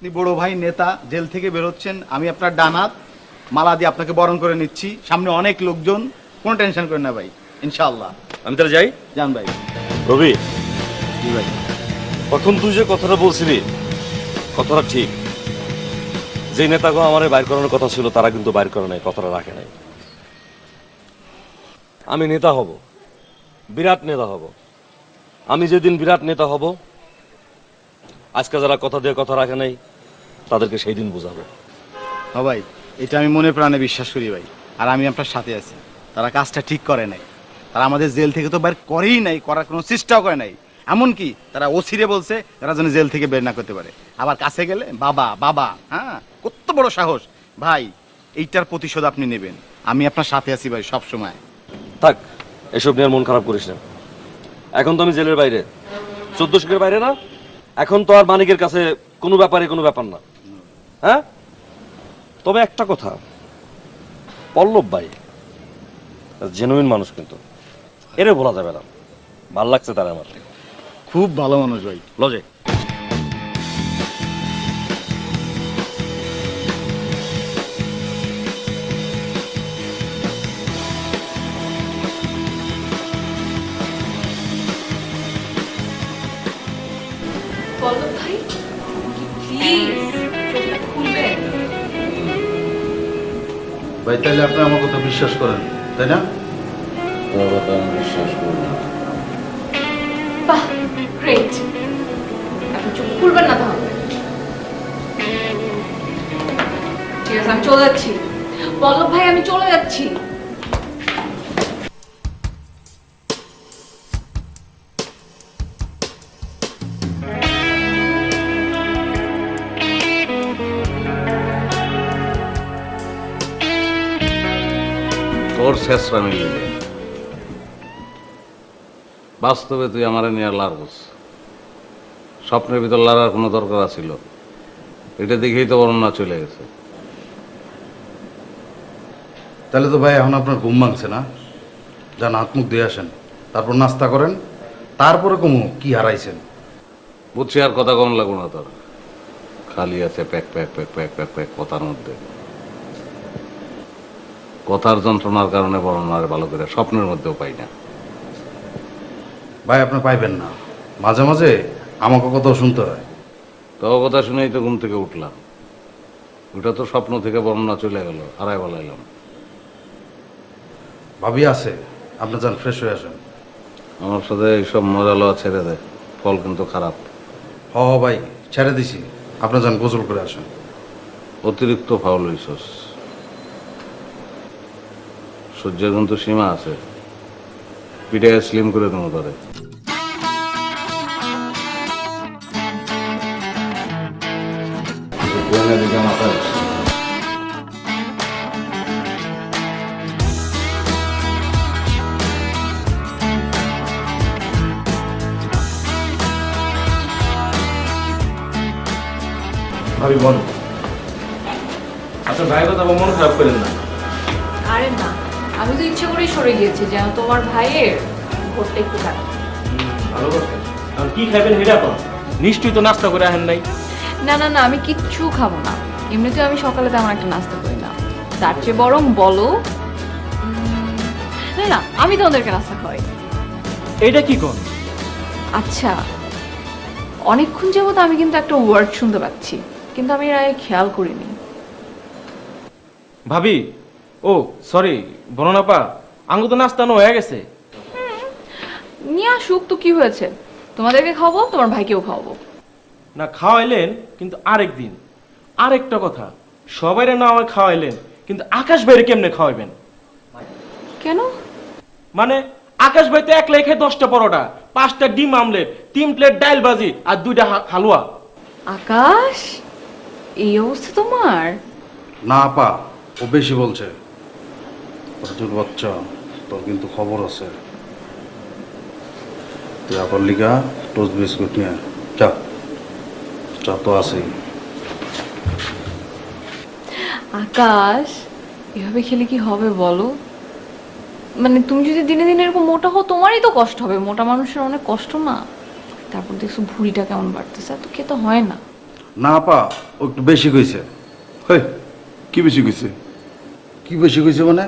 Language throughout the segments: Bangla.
আপনি বড় ভাই নেতা, জেল থেকে বেরোচ্ছেন, আমি আপনার ডানাত মালা দিয়ে আপনাকে বরণ করে নিচ্ছি, সামনে অনেক লোকজন, কোনো টেনশন করেন না ভাই, ইনশাআল্লাহ। আমি তাহলে যাই। যান ভাই। রবি, জি ভাই। প্রথম তুই যে কথাটা বলছিলি কথাটা ঠিক। যে নেতাগো আমার বাইর করানোর কথা ছিল তারা কিন্তু বাইর করে নাই, কথাটা রাখে নাই। আমি নেতা হব, বিরাট নেতা হব। আমি যেদিন বিরাট নেতা হব, আজকে যারা কথা দিয়ে কথা রাখে নাই তাদেরকে সেই দিন বোঝাবো। হ্যাঁ ভাই, এটা আমি মনে প্রাণে বিশ্বাস করি ভাই, আর আমি আপনার সাথে আছি। তারা কাজটা ঠিক করে নাই, তারা আমাদের জেল থেকে তো বের করেই নাই, করার কোনো চেষ্টাও করে নাই। এমনকি তারা ওসিরে বলছে তারা যেন জেল থেকে বের না করতে পারে, আবার কাছে গেলে বাবা বাবা। হ্যাঁ, কত বড় সাহস ভাই! এইটার প্রতিশোধ আপনি নেবেন, আমি আপনার সাথে আছি ভাই সব সময়। থাক, এসব নিয়ে আর মন খারাপ করিস না। এখন তো আমি জেলের বাইরে, 14 শিখের বাইরে না। এখন তো আর মানিকের কাছে কোনো ব্যাপার না। হ্যাঁ, তবে একটা কথা, পল্লব ভাই জেনুইন মানুষ, কিন্তু এরে বলা যাবে না। ভাল লাগছে তার আমার, খুব ভালো মানুষ ভাই। লজে পল্লব ভাই, প্লিজ চোখটা খুলবেন। ভাই তাহলে আপনি আমার কথা বিশ্বাস করেন, তাই না? বিশ্বাস করি না। বাহ, গ্রেট। আপনি চোখ খুলবেন না তাহলে? ঠিক আছে, আমি চলে যাচ্ছি। পল্লব ভাই, আমি চলে যাচ্ছি। তোর শেষরা মিলিয়ে বাস্তবে তুই আমার নিয়ে লাড়স। স্বপ্নের ভিতর লড়ার কোনো দরকার ছিল? এটা দেখেই তো বর্ণনা চলে গেছে। তাহলে তো ভাই এখন আপনার ঘুম ভাঙছে না? যান হাত মুখ দিয়ে আসেন, তারপর নাস্তা করেন, তারপরে কমু কি হারাইছেন। বুঝছি, আর কথা কম লাগবো না তোর। খালি আছে pack pack pack pack pack pack কথার মধ্যে। কথার যন্ত্রণার কারণে বর্ণনা আর ভালো করে স্বপ্নের মধ্যেও পাই না। ভাই আপনি পাইবেন না, মাঝে মাঝে আমাকে কথাও শুনতে হয়। তো কথা শুনেই তো ঘুম থেকে উঠলাম। ওটা তো স্বপ্ন থেকে বর্ণনা চলে গেল, হারাই বলাইলাম। ভাবি আছে, আপনি যান ফ্রেশ হয়ে আসেন। আমার সাথে এইসব মজা লওয়া ছেড়ে দেয়, ফল কিন্তু খারাপ। হ ভাই, ছেড়ে দিছি, আপনি যান গোসল করে আসেন। অতিরিক্ত ফাউল হইছস। সহ্যের কিন্তু সীমা আছে, পিঠে স্লিম করে দেবো তারে। ভাবি বল। আচ্ছা ভাই, কথা মন খারাপ করেন না। আরে না, আমি তো ইচ্ছে করেই সরে গিয়েছি যেন তোমার ভাইয়ের ভোটটা একটু কাটে। ভালো করতেন। আর কি খাবেন হেরা কর? নিশ্চয়ই তো নাস্তা করে আহেন নাই। না না না, আমি কিচ্ছু খাবো না। এমনিতে আমি সকালে তেমন একটা নাস্তা করি না। তার চেয়ে বরং বলো। না না, আমি তোমাদেরকে নাস্তা খাওয়াই। এইটা কি কোন? আচ্ছা, অনেকক্ষণ যাবত আমি কিন্তু একটা ওয়ার্ড শুনতে পাচ্ছি, কিন্তু আমি এর আগে খেয়াল করিনি। ভাবি, ও সরি, বননাপা, আঙ্গু তো নাস্তানো হয়ে গেছে। নিয়ে আসুক তো, কি হয়েছে? তোমাদেরকে খাওয়াবো, তোমার ভাইকেও খাওয়াবো। না খাওয়াইলেন, কিন্তু আরেকদিন। আরেকটা কথা, সবাই না আমার খাওয়াইলেন, কিন্তু আকাশ ভাইরে কেমনে খাওয়াইবেন? কেন? মানে আকাশ ভাই তো একলাই খায় 10টা পরোটা, 5টা ডিম আমলেট, 3 প্লেট ডাল ভাজি আর 2টা হালুয়া। আকাশ, এই অবস্থা তোমার? না আপা, ও বেশি বলছে। প্রচুর বাচ্চা, তোর কিন্তু খবর আছে। তুই আপার লিগা টোস্ট বিস্কুট নিয়ে চা, চা তো আছেই। আকাশ, এভাবে খেলে কি হবে বলো? মানে তুমি যদি দিনে দিনে এরকম মোটা হও, তোমারই তো কষ্ট হবে। মোটা মানুষের অনেক কষ্ট না? তারপর দেখছো ভুঁড়িটা কেমন বাড়তেছে, এত খেতে হয় না। না আপা ও একটু বেশি কইছে। হেই, কি বেশি কইছে? কি বেশি কইছে মানে?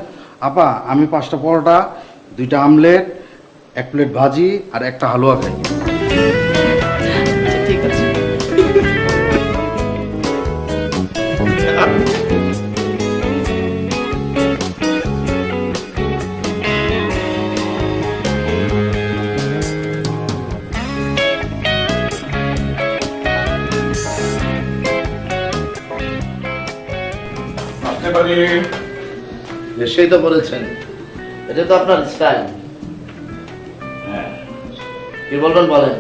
আপা আমি 5টা পরোটা, 2টা আমলেট, 1 প্লেট ভাজি আর একটা হালুয়া খাই। আচ্ছা ঠিক আছে। আসতে পারি। নিশ্চয়ই তো বলেছেন, এটা তো আপনার স্টাইল। কি বলবেন বলেন।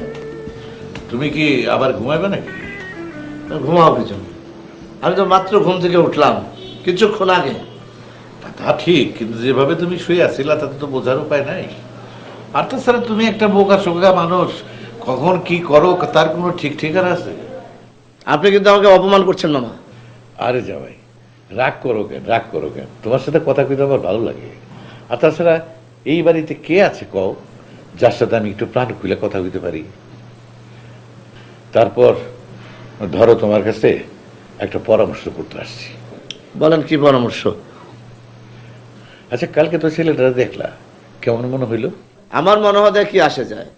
তুমি কি আবার ঘুমাবে নাকি? ঘুমাও কিছু, আমি তো মাত্র ঘুম থেকে উঠলাম কিছুক্ষণ আগে। তা ঠিক, কিন্তু যেভাবে তুমি শুয়ে আছিলা তাতে তো বোঝার উপায় নাই। আর তাছাড়া তুমি একটা বোকা শোকা মানুষ, কখন কি করো তার কোনো ঠিক ঠিকানা আছে? আপনি কিন্তু আমাকে অপমান করছেন মামা। আরে জামাই, রাগ করো কেন, রাগ করো কেন? তোমার সাথে কথা কইতে আমার ভালো লাগে। আর তাছাড়া এই বাড়িতে কে আছে কও যার সাথে আমি একটু প্রাণ খুলে কথা কইতে পারি? তারপর ধরো তোমার কাছে একটা পরামর্শ করতে আসছি। বলেন কি পরামর্শ? আচ্ছা, কালকে তো ছেলেটা দেখলা, কেমন মনে হইলো? আমার মনে হয় কি আসে যায়,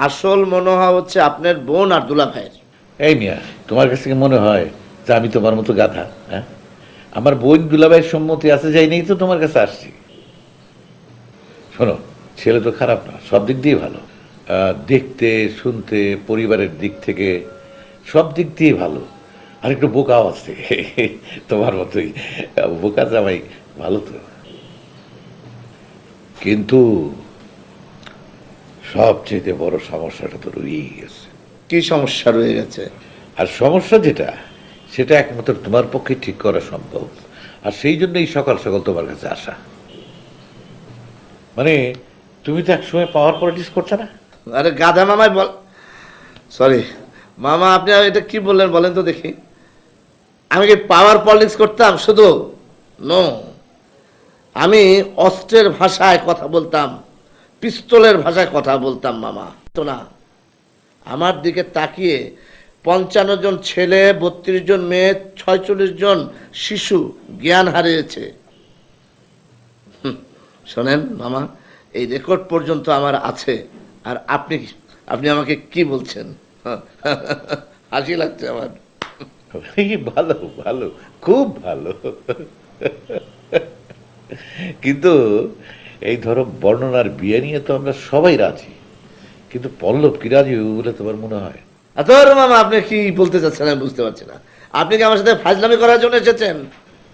আসল মনে হয় হচ্ছে আপনার বোন আর দুলা ভাইয়ের। এই মিয়া, তোমার কাছে কি মনে হয় যে আমি তোমার মতো গাধা? হ্যাঁ, আমার বোন দুলাভাইয়ের সম্মতি আছে, যাই নেই তো তোমার কাছে আসছি। শোনো, ছেলে তো খারাপ না, সব দিক দিয়ে ভালো। দেখতে শুনতে পরিবারের দিক থেকে সব দিক দিয়ে ভালো। আর একটু বোকাও আছে তোমার মতোই বোকা জামাই, ভালো তো। কিন্তু সবচেয়ে বড় সমস্যাটা তো রয়েই গেছে। কি সমস্যা রয়ে গেছে? আর সমস্যা যেটা, সেটা একমাত্র তোমার পক্ষে ঠিক করা সম্ভব। আর সেই জন্যই সকাল সকাল তোমার কাছে আসা। মানে তুমি তো একসময় পাওয়ার পলিটিক্স করছো না? আরে গাধা মামাই বল, সরি মামা, আপনি এটা কি বললেন বলেন তো দেখি। আমি কি পাওয়ার পলিটিক্স করতাম শুধু? নো, আমি অস্ত্রের ভাষায় কথা বলতাম, পিস্তলের ভাষায় কথা বলতাম মামা। তো না, আমার দিকে তাকিয়ে 55 জন ছেলে, 32 জন মেয়ে, 46 জন শিশু জ্ঞান হারিয়েছে। শোনেন মামা, এই রেকর্ড পর্যন্ত আমার আছে। আর আপনি আপনি আমাকে কি বলছেন? হাসি লাগছে আমার। ভালো ভালো, খুব ভালো। কিন্তু এই ধরো বর্ণনার বিয়ে নিয়ে তো আমরা সবাই রাজি, কিন্তু পল্লব কি রাজি বলে তোমার মনে হয়? ধর মামা, আপনি কি বলতে চাচ্ছেন আমি বুঝতে পারছি না। আপনি কি আমার সাথে ফাজলামি করার জন্য এসেছেন?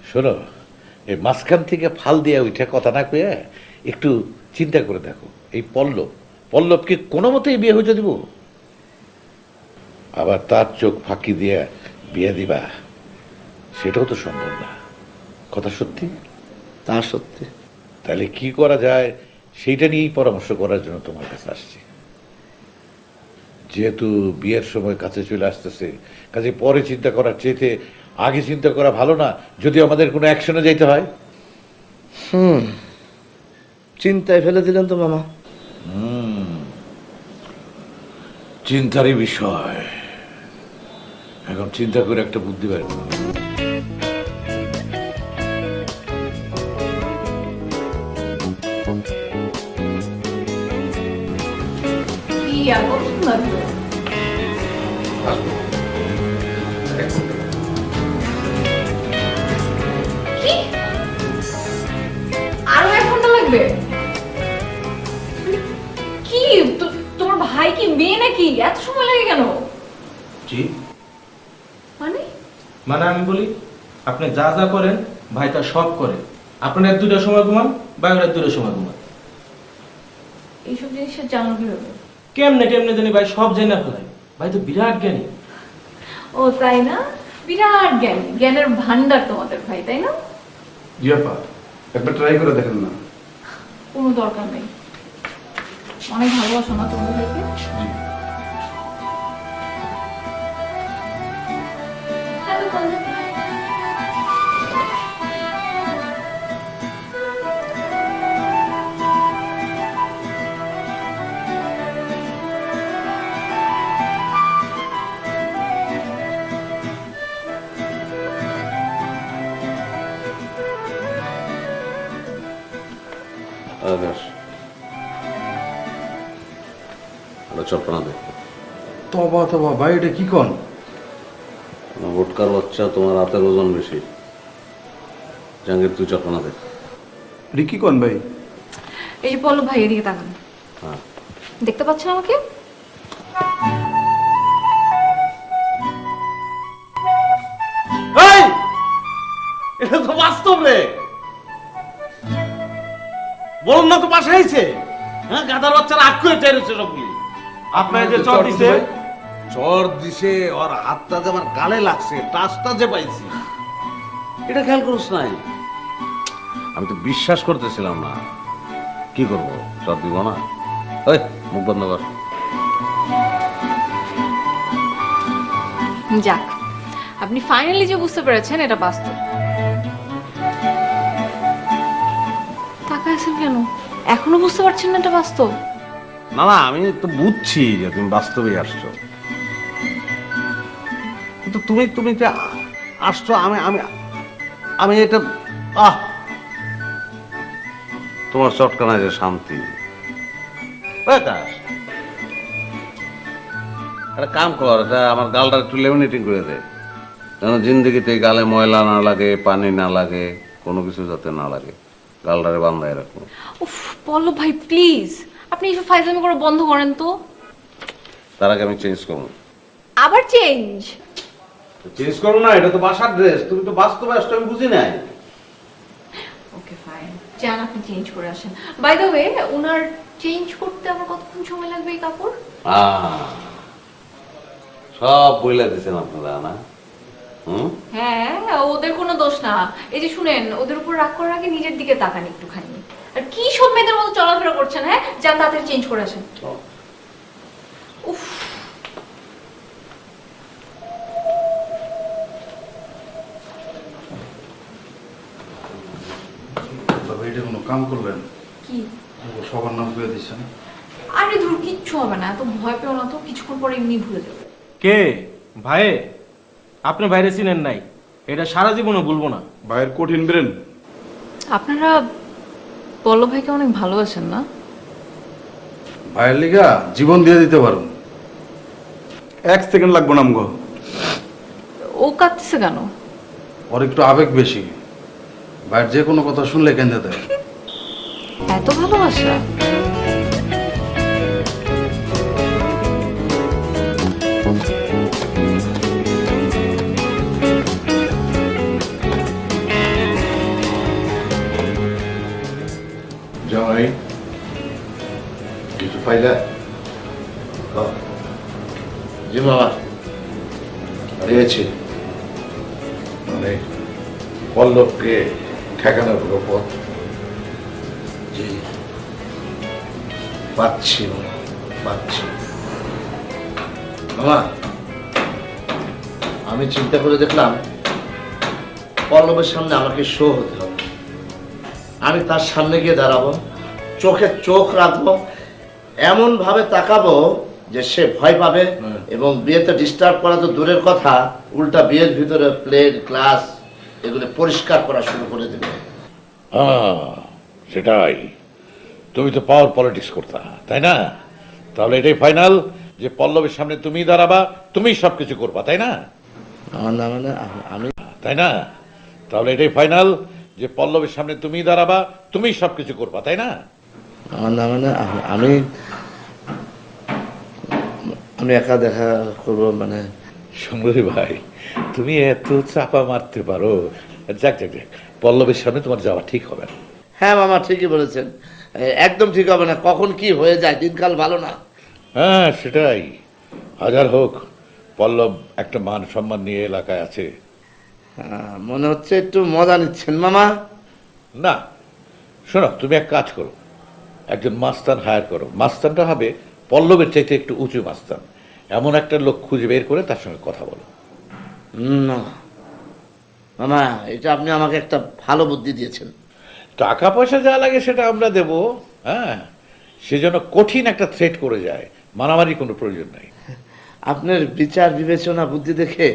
শোনো, এই মাঝখান থেকে ফাল দিয়ে উঠে কথা না কয়ে একটু চিন্তা করে দেখো। এই পল্লবকে কোনো মতেই বিয়ে হইতে দিব? আবার তার চোখ ফাঁকি দিয়ে বিয়ে দিবা, সেটাও তো সম্ভব না। কথা সত্যি? তা সত্যি। তাহলে কি করা যায় সেইটা নিয়েই পরামর্শ করার জন্য তোমার কাছে আসছি। যেহেতু বিয়ের সময় কাছে চলে আসতেছে, কাজে পরে চিন্তা করার চেয়ে আগে চিন্তা করা ভালো না? যদি আমাদের কোনো অ্যাকশনে যাইতে হয়। চিন্তায় ফেলে দিলেন তো মামা। চিন্তারই বিষয়। এখন চিন্তা করে একটা বুদ্ধি বের করো। কি আকর্ষণ লাগবে। কি আরো 1 ঘন্টা লাগবে? কি তোমার ভাই কি মেয়ে নাকি? এত সময় লাগে কেন? জি, মানে মানে আমি বলি, আপনি যা যা করেন ভাই তা সব করে। আপনার 2টার সময় ঘুমান, বাইরের 2টার সময় ঘুমান। এইসব জিনিসটা জানো কিভাবে? কেমনে কেমনে জানি ভাই সব জেনে ফেলাই। ভাই তো বিরাট জ্ঞানী। ও তাই না? বিরাট জ্ঞান, জ্ঞানের ভান্ডার তোমাদের ভাই, তাই না? জি আপা, একবার ট্রাই করে দেখেন না। কোনো দরকার নেই, অনেক ভালোবাসো না তোমাদের ভাইকে? Hello college. আকাশ চটকানা দে। তবা তবা ভাই, এটা কি কন? ভোটকার বাচ্চা, তোমার হাতের ওজন বেশি। জাহাঙ্গীর, তুই চটকানা দে। এটা কি কন ভাই? এই যে পল্লব ভাই, এদিকে তাকান। হ্যাঁ। দেখতে পাচ্ছেন আমাকে? এই, এটা তো বাস্তব রে। বলুন না তো বাসায় আইছে। হ্যাঁ, গাদার বাচ্চারা আগ করে টেরেছে সবগুলি। আপনার যে চর দিছে, জ্বর দিছে, ওর হাতটা যে আমার গালে লাগছে, টাচটা যে পাইছি, এটা খেয়াল করছ নাই? আমি তো বিশ্বাস করতেছিলাম না। কি করব, জ্বর দিব না? ওই মুখ বন্ধ কর। যাক, আপনি ফাইনালি যে বুঝতে পেরেছেন এটা বাস্তব। তাকায় আছেন কেন? এখনো বুঝতে পারছেন না এটা বাস্তব? না না, আমি তো বুঝছি যে তুমি বাস্তবেই আসছো, কিন্তু তুমি তুমি যে আসছো, আমি আমি আমি এটা তোমার চটকানা যে শান্তি। একটা কাম কর, এটা আমার গালটা একটু লেমিনেটিং করে দে, যেন জিন্দগিতে গালে ময়লা না লাগে, পানি না লাগে, কোনো কিছু যাতে না লাগে। গালটারে বান্ধায় রাখো। উফ পল্লব ভাই, প্লিজ আপনি এসব ফাইজলামি করে বন্ধ করেন তো। তার আগে আমি চেঞ্জ করবো। আবার চেঞ্জ? চেঞ্জ করো না, এটা তো বাসার ড্রেস, তুমি তো বাস্তবে আসছো, আমি বুঝি নাই। ওকে ফাইন, যান আপনি চেঞ্জ করে আসেন। বাই দ্য ওয়ে, ওনার চেঞ্জ করতে আমার কতক্ষণ সময় লাগবে এই কাপড়? সব বইলা দিচ্ছেন আপনারা না? হ্যাঁ, ওদের কোনো দোষ না। এই যে শুনেন, ওদের উপর রাগ করার আগে নিজের দিকে তাকান একটুখানি। আর কি সব মেয়েদের মতো চলাফেরা করছেন? হ্যাঁ, যান তাড়াতাড়ি চেঞ্জ করে আসেন। উফ, তবে এটা কোনো কাম করলেন? কি? সবার নাম করে দিচ্ছেন। আরে ধুর, কিচ্ছু হবে না, এত ভয় পেও না তো, কিছুক্ষণ পরে এমনি ভুলে যাবে। কে ভাই? আপনি বাইরে চিনেন নাই, এটা সারা জীবনে ভুলবো না। ভাইয়ের কঠিন ব্রেন। আপনারা পল্লব ভাইকে অনেক ভালোবাসেন না? ভাইয়ের লিগা জীবন দিয়ে দিতে পারো। 1 সেকেন্ড লাগবো না আমগো। ও কাঁদতেছে কেন? ওর একটু আবেগ বেশি, ভাইয়ের যে কোনো কথা শুনলে কেঁদে দেয়। এত ভালোবাসা? জামাই কিছু পাইলা? জি বাবা, পেয়েছি, মানে পল্লবকে ঠেকানোর কোনো পথ? জি পাচ্ছি বাবা, পাচ্ছি। মামা, আমি চিন্তা করে দেখলাম পল্লবের সামনে আমাকে শো হতে হবে। আমি তার সামনে গিয়ে দাঁড়াবো, চোখে চোখ রাখবো, এমন ভাবে তাকাবো যে সে ভয় পাবে, এবং বিয়েতে ডিস্টার্ব করা তো দূরের কথা, উল্টা বিয়ের ভিতরে প্লেট গ্লাস এগুলো পরিষ্কার করা শুরু করে দেবে। সেটাই, তুমি তো পাওয়ার পলিটিক্স করতা, তাই না? তাহলে এটাই ফাইনাল যে পল্লবের সামনে তুমি দাঁড়াবা, তুমি সবকিছু করবা, তাই না? না মানে আমি, তাই না? তাহলে এটাই ফাইনাল যে পল্লবের সামনে তুমি দাঁড়াবা, তুমি সবকিছু করবা, তাই না? না মানে আমি আমি একা দেখা করবো মানে। সুন্দরী ভাই, তুমি এত চাপা মারতে পারো। যাক যাক যাক, পল্লবের সামনে তোমার যাওয়া ঠিক হবে না। হ্যাঁ মামা, ঠিকই বলেছেন, একদম ঠিক হবে না। কখন কি হয়ে যায়, দিনকাল ভালো না। হ্যাঁ সেটাই, হাজার হোক পল্লব একটা মান সম্মান নিয়ে এলাকায় আছে। মনে হচ্ছে একটু মজা নিচ্ছেন মামা। না শোনো, তুমি এক কাজ করো, একজন মাস্তান হায়ার করো। মাস্তানটা হবে পল্লবের চাইতে একটু উঁচু মাস্তান। এমন একটা লোক খুঁজে বের করে তার সঙ্গে কথা বলো। না মামা, এটা আপনি আমাকে একটা ভালো বুদ্ধি দিয়েছেন। টাকা পয়সা যা লাগে সেটা আমরা দেব, হ্যাঁ, সেজন্য কঠিন একটা থ্রেট করে যায়, মারামারি কোনো প্রয়োজন নাই। আপনার বিচার বিবেচনা বুদ্ধি দেখে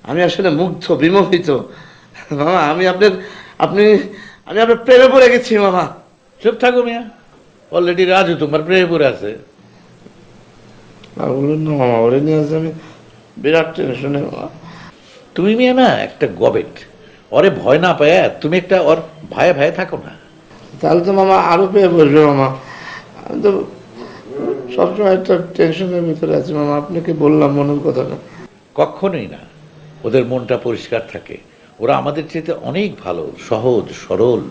আমি আসলে মুগ্ধ, বিমোহিত মামা। আমি আপনার প্রেমে পড়ে গেছি মামা। চুপ থাকো মিয়া, অলরেডি রাজু তোমার প্রেমে পড়ে আছে। আর বললেন না মামা, ওরে নিয়ে আসে আমি বিরাট টেনশনে মামা। তুমি মিয়া না একটা গবেট, ওরে ভয় না পায় তুমি একটা ওর ভাইয়ে ভাইয়ে থাকো না। তাহলে তো মামা আরো পেয়ে বসবে মামা। আমি তো সবসময় একটা টেনশনের ভিতরে আছি মামা, আপনাকে বললাম মনের কথাটা। কখনোই না, ওদের মনটা পরিষ্কার থাকে, ওরা আমাদের চেয়ে অনেক ভালো, সহজ সরল।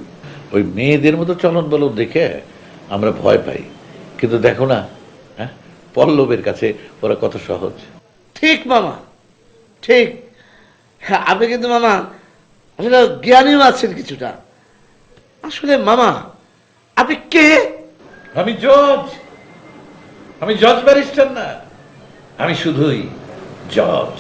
ওই মেয়েদের মতো চলন বলন দেখে আমরা ভয় পাই, কিন্তু দেখো না, হ্যাঁ, পল্লবের কাছে ওরা কত সহজ। ঠিক মামা, ঠিক। হ্যাঁ, আপনি কিন্তু মামা আসলে জ্ঞানীও আছেন কিছুটা। আসলে মামা আপনি কে? আমি জজ, আমি জজ ব্যারিস্টার না, আমি শুধুই জজ।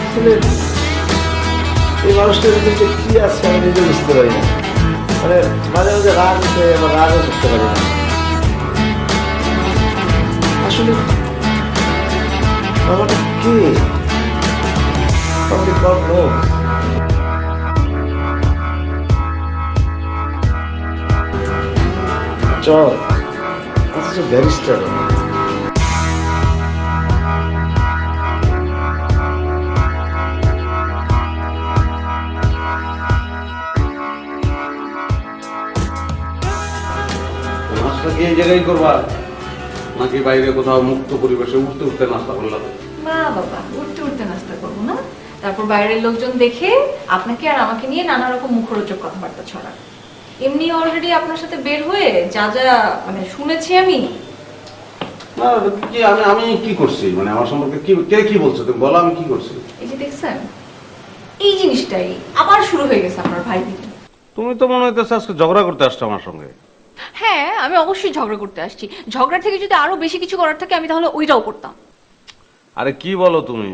আসলে এই মানুষটার ভিতরে কি আছে আমি নিজে বুঝতে পারি না। মানে মাঝে মাঝে রাগ উঠে, আবার রাগও করতে পারি না। আসলে মামাটা কে? আমাকে কর্ম চল, অথচ ব্যারিস্টার। নাস্তা কি এই জায়গায় করবা, নাকি বাইরে কোথাও মুক্ত পরিবেশে উঠতে উঠতে নাস্তা করলাম? না বাবা, উঠতে উঠতে নাস্তা করবো না, তারপর বাইরের লোকজন দেখে আপনাকে আর আমাকে নিয়ে নানা রকম মুখরোচক কথাবার্তা ছড়া। এমনি অলরেডি আপনার সাথে বের হয়ে যা যা মানে শুনেছি আমি। না কি আমি কি করছি, মানে আমার সম্পর্কে কি কে কি বলছো তুমি বলো, আমি কি করছি? এই যে দেখছেন, এই জিনিসটাই আবার শুরু হয়ে গেছে আপনার ভাই দিদি। তুমি তো মনে হইতেছে আজকে ঝগড়া করতে আসছো আমার সঙ্গে। হ্যাঁ, আমি অবশ্যই ঝগড়া করতে আসছি। ঝগড়া থেকে যদি আরো বেশি কিছু করার থাকে আমি তাহলে ওইটাও করতাম। আরে কি বলো তুমি,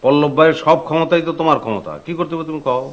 পল্লব ভাইয়ের সব ক্ষমতাই তো তোমার ক্ষমতা, কি করতে হবে তুমি কও।